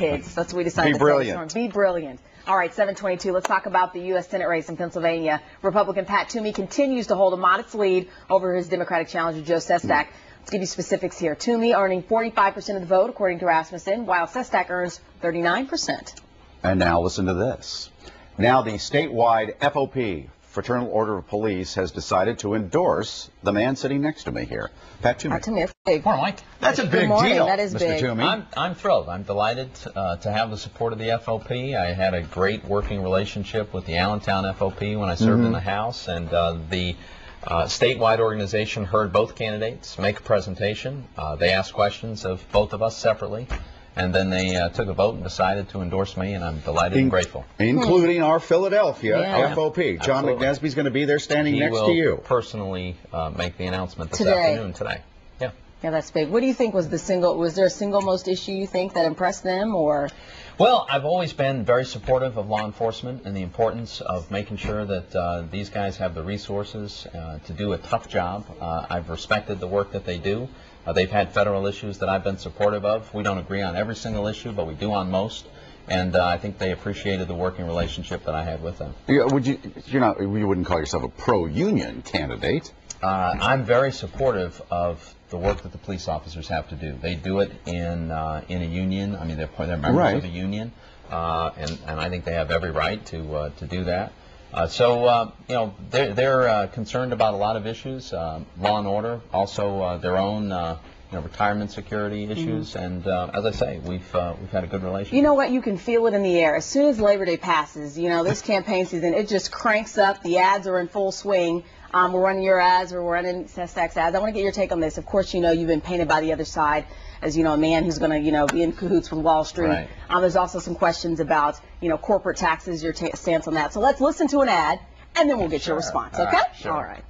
kids. That's what we decided Be to brilliant. say. Be brilliant. All right, 7:22. Let's talk about the U.S. Senate race in Pennsylvania. Republican Pat Toomey continues to hold a modest lead over his Democratic challenger Joe Sestak. Let's give you specifics here. Toomey earning 45% of the vote, according to Rasmussen, while Sestak earns 39%. And now listen to this. Now the statewide FOP, Fraternal Order of Police, has decided to endorse the man sitting next to me here, Pat Toomey. Pat Toomey, that's big. Morning, Mike. That's a big Good morning. deal, That is Mr. big. Toomey. I'm thrilled. I'm delighted to have the support of the FOP. I had a great working relationship with the Allentown FOP when I served in the House, and the statewide organization heard both candidates make a presentation. They asked questions of both of us separately, and then they took a vote and decided to endorse me, and I'm delighted and grateful. Including our Philadelphia Yeah. FOP. John Absolutely. McNesby's going to be there standing next to He you. will personally make the announcement this Today. afternoon, today. Yeah. Yeah, that's big. What do you think was there a single most issue you think that impressed them, or? Well, I've always been very supportive of law enforcement and the importance of making sure that these guys have the resources to do a tough job. I've respected the work that they do. They've had federal issues that I've been supportive of. We don't agree on every single issue, but we do on most. And I think they appreciated the working relationship that I had with them. Yeah, you wouldn't call yourself a pro-union candidate. I'm very supportive of the work that the police officers have to do. They do it in a union. I mean, they're members of a union, and I think they have every right to do that. You know, they're concerned about a lot of issues, law and order, also their own retirement security issues, and as I say, we've had a good relationship. You know what? You can feel it in the air. As soon as Labor Day passes, you know, this campaign season, it just cranks up. The ads are in full swing. We're running your ads, we're running Sestak's ads. I want to get your take on this. Of course, you know, you've been painted by the other side as, you know, a man who's going to, you know, be in cahoots with Wall Street. Right. There's also some questions about, you know, corporate taxes, your stance on that. So let's listen to an ad, and then we'll get your response, okay? Sure. All right.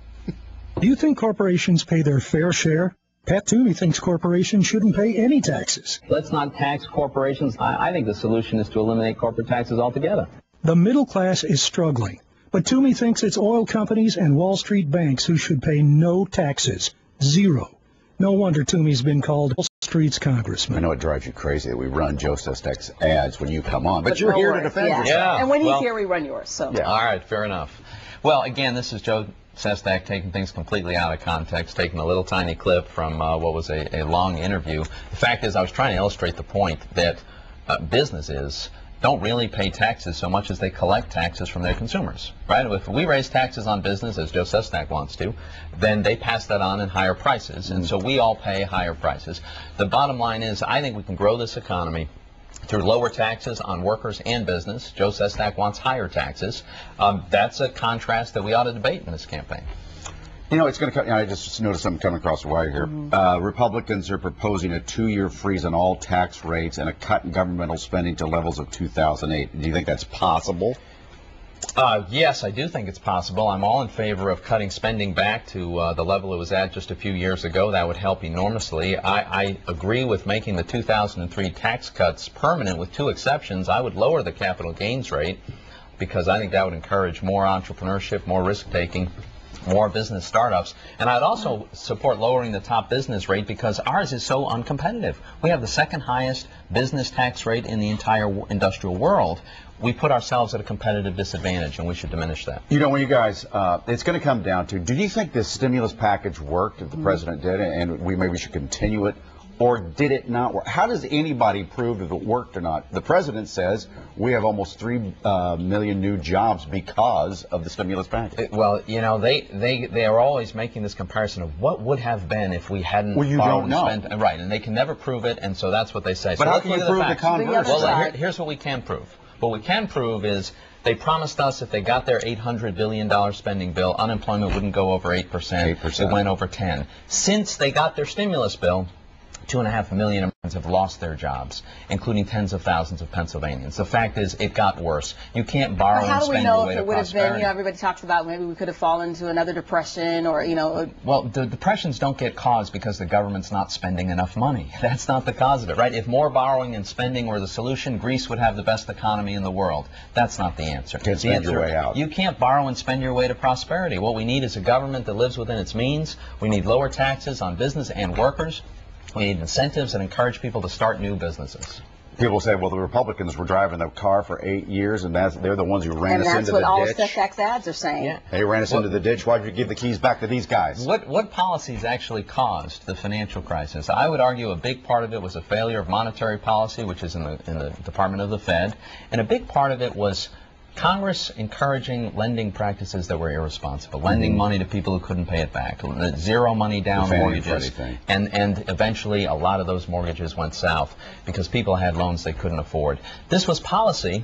Do you think corporations pay their fair share? Pat Toomey thinks corporations shouldn't pay any taxes. Let's not tax corporations. I think the solution is to eliminate corporate taxes altogether. The middle class is struggling, but Toomey thinks it's oil companies and Wall Street banks who should pay no taxes. Zero. No wonder Toomey's been called Wall Street's congressman. I know it drives you crazy that we run Joe Sestak's ads when you come on, but you're no here worries. to defend Yeah. yourself. And when he's well- here, we run yours. So. Yeah. All right, fair enough. Well, again, this is Joe Sestak taking things completely out of context, taking a little tiny clip from what was a long interview. The fact is, I was trying to illustrate the point that businesses don't really pay taxes so much as they collect taxes from their consumers, right? If we raise taxes on business, as Joe Sestak wants to, then they pass that on in higher prices, and so we all pay higher prices. The bottom line is, I think we can grow this economy through lower taxes on workers and business. Joe Sestak wants higher taxes. That's a contrast that we ought to debate in this campaign. You know, it's going to come. I just noticed something coming across the wire here. Republicans are proposing a 2-year freeze on all tax rates and a cut in governmental spending to levels of 2008. Do you think that's possible? Yes, I do think it's possible. I'm all in favor of cutting spending back to the level it was at just a few years ago. That would help enormously. I agree with making the 2003 tax cuts permanent with 2 exceptions. I would lower the capital gains rate because I think that would encourage more entrepreneurship, more risk-taking, more business startups. And I'd also support lowering the top business rate because ours is so uncompetitive. We have the 2nd highest business tax rate in the entire industrial world. We put ourselves at a competitive disadvantage, and we should diminish that. You know, when you guys, it's going to come down to, do you think this stimulus package worked, that the president did, and maybe we should continue it, or did it not work? How does anybody prove if it worked or not? The president says we have almost 3 million new jobs because of the stimulus package. Well, you know, they are always making this comparison of what would have been if we hadn't Well, you borrowed don't and know. spent. Right, and they can never prove it, and so that's what they say. But so how let's can you look at prove the facts. converse? Well, here's what we can prove. What we can prove is they promised us if they got their $800 billion spending bill, unemployment wouldn't go over 8%. 8%. It went over 10. Since they got their stimulus bill, 2.5 million Americans have lost their jobs, including tens of thousands of Pennsylvanians. The fact is, it got worse. You can't borrow But how and do we spend know your way if to it would have been, prosperity. you know, everybody talks about maybe we could have fallen into another depression or, you know. Well, the depressions don't get caused because the government's not spending enough money. That's not the cause of it, right? If more borrowing and spending were the solution, Greece would have the best economy in the world. That's not the answer. Can't spend your way out. You can't borrow and spend your way to prosperity. What we need is a government that lives within its means. We need lower taxes on business and workers. We need incentives that encourage people to start new businesses. People say, well, the Republicans were driving the car for 8 years, and they're the ones who ran And us that's into what the all ditch. Sestak's ads are saying. Yeah. They ran us into the ditch. Why did you give the keys back to these guys? What policies actually caused the financial crisis? I would argue a big part of it was a failure of monetary policy, which is in the Department of the Fed, and a big part of it was Congress encouraging lending practices that were irresponsible, lending money to people who couldn't pay it back, zero money down mortgages, and eventually a lot of those mortgages went south because people had loans they couldn't afford. This was policy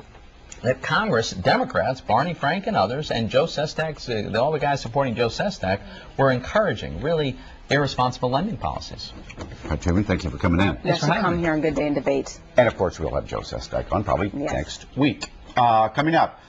that Congress, Democrats, Barney Frank and others, and Joe Sestak, all the guys supporting Joe Sestak, were encouraging really irresponsible lending policies. All right, Jimmy, thank you for coming in. Yes, for come here on Good Day in Debate. And, of course, we'll have Joe Sestak on probably Yes. next week. Coming up.